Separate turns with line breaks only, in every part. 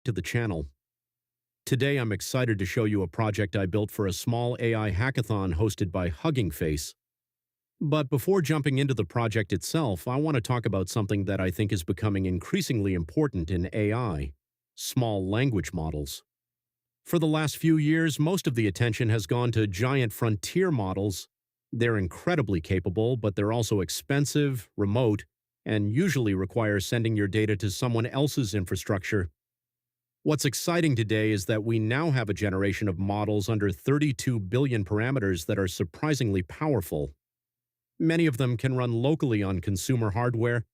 to the channel. Today I'm excited to show you a project I built for a small AI hackathon hosted by Hugging Face. But before jumping into the project itself, I want to talk about something that I think is becoming increasingly important in AI: small language models. For the last few years, most of the attention has gone to giant frontier models. They're incredibly capable, but they're also expensive, remote, and usually require sending your data to someone else's infrastructure. What's exciting today is that we now have a generation of models under 32 billion parameters that are surprisingly powerful. Many of them can run locally on consumer hardware,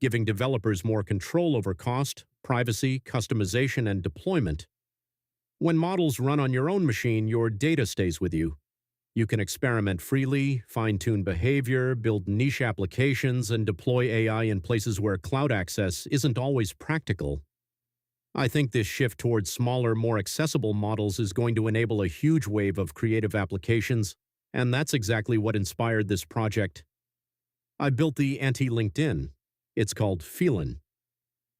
giving developers more control over cost, privacy, customization, and deployment. When models run on your own machine, your data stays with you. You can experiment freely, fine-tune behavior, build niche applications, and deploy AI in places where cloud access isn't always practical. I think this shift towards smaller, more accessible models is going to enable a huge wave of creative applications, and that's exactly what inspired this project. I built the anti-LinkedIn. It's called feelin.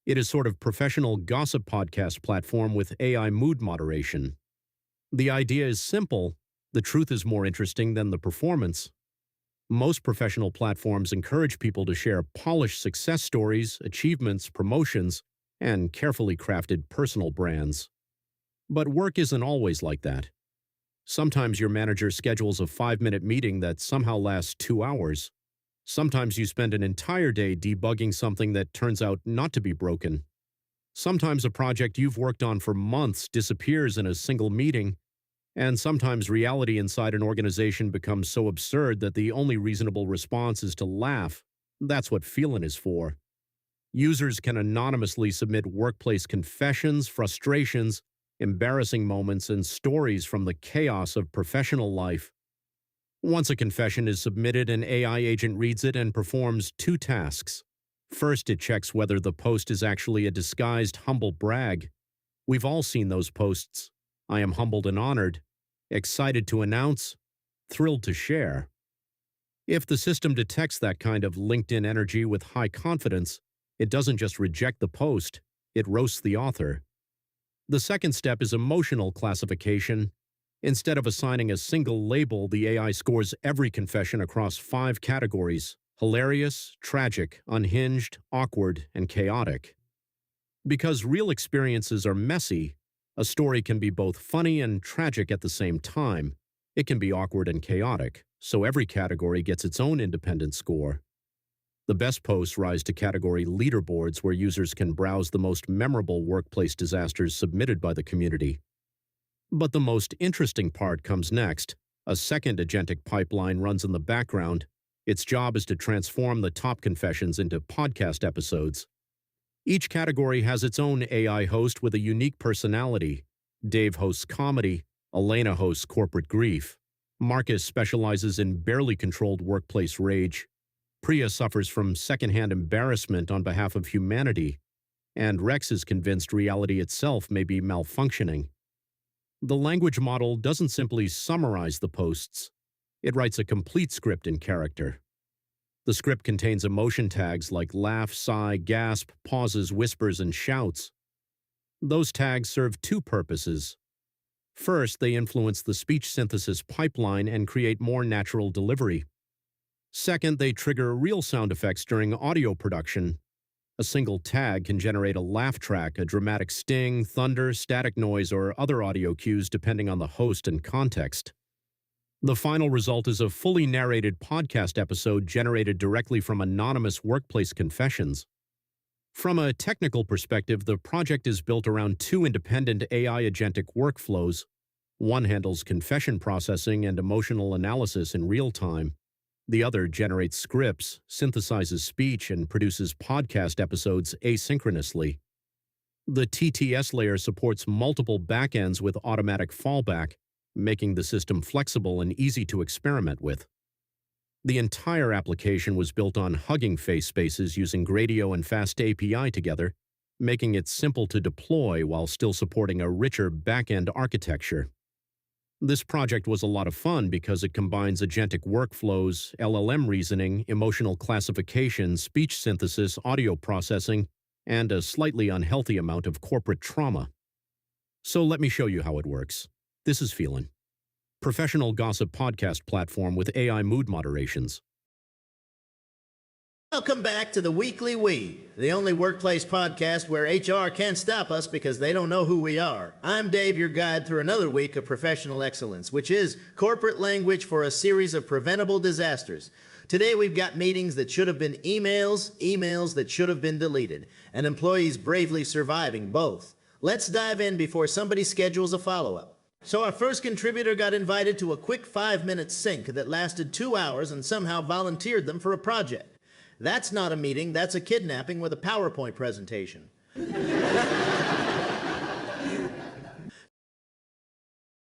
It is sort of professional gossip podcast platform with AI mood moderation. The idea is simple. The truth is more interesting than the performance. Most professional platforms encourage people to share polished success stories, achievements, promotions, and carefully crafted personal brands. But work isn't always like that. Sometimes your manager schedules a 5-minute meeting that somehow lasts 2 hours. Sometimes you spend an entire day debugging something that turns out not to be broken. Sometimes a project you've worked on for months disappears in a single meeting. And sometimes reality inside an organization becomes so absurd that the only reasonable response is to laugh. That's what feelin is for. Users can anonymously submit workplace confessions, frustrations, embarrassing moments, and stories from the chaos of professional life. Once a confession is submitted, an AI agent reads it and performs 2 tasks. First, it checks whether the post is actually a disguised humble brag. We've all seen those posts. I am humbled and honored, excited to announce, thrilled to share. If the system detects that kind of LinkedIn energy with high confidence, it doesn't just reject the post, it roasts the author. The second step is emotional classification. Instead of assigning a single label, the AI scores every confession across 5 categories: hilarious, tragic, unhinged, awkward, and chaotic. Because real experiences are messy, a story can be both funny and tragic at the same time. It can be awkward and chaotic, so every category gets its own independent score. The best posts rise to category leaderboards, where users can browse the most memorable workplace disasters submitted by the community. But the most interesting part comes next. A second agentic pipeline runs in the background. Its job is to transform the top confessions into podcast episodes. Each category has its own AI host with a unique personality. Dave hosts comedy, Elena hosts corporate grief, Marcus specializes in barely controlled workplace rage, Priya suffers from secondhand embarrassment on behalf of humanity, and Rex is convinced reality itself may be malfunctioning. The language model doesn't simply summarize the posts. It writes a complete script in character. The script contains emotion tags like laugh, sigh, gasp, pauses, whispers, and shouts. Those tags serve 2 purposes. First, they influence the speech synthesis pipeline and create more natural delivery. Second, they trigger real sound effects during audio production. A single tag can generate a laugh track, a dramatic sting, thunder, static noise, or other audio cues depending on the host and context. The final result is a fully narrated podcast episode generated directly from anonymous workplace confessions. From a technical perspective, the project is built around 2 independent AI agentic workflows. One handles confession processing and emotional analysis in real time. The other generates scripts, synthesizes speech, and produces podcast episodes asynchronously. The TTS layer supports multiple backends with automatic fallback, making the system flexible and easy to experiment with. The entire application was built on Hugging Face spaces using Gradio and FastAPI together, making it simple to deploy while still supporting a richer back-end architecture. This project was a lot of fun because it combines agentic workflows, LLM reasoning, emotional classification, speech synthesis, audio processing, and a slightly unhealthy amount of corporate trauma. So let me show you how it works. This is Feelin, professional gossip podcast platform with AI mood moderations.
Welcome back to the Weekly We, the only workplace podcast where HR can't stop us because they don't know who we are. I'm Dave, your guide through another week of professional excellence, which is corporate language for a series of preventable disasters. Today we've got meetings that should have been emails, emails that should have been deleted, and employees bravely surviving both. Let's dive in before somebody schedules a follow-up. So our first contributor got invited to a quick 5-minute sync that lasted 2 hours and somehow volunteered them for a project. That's not a meeting, that's a kidnapping with a PowerPoint presentation.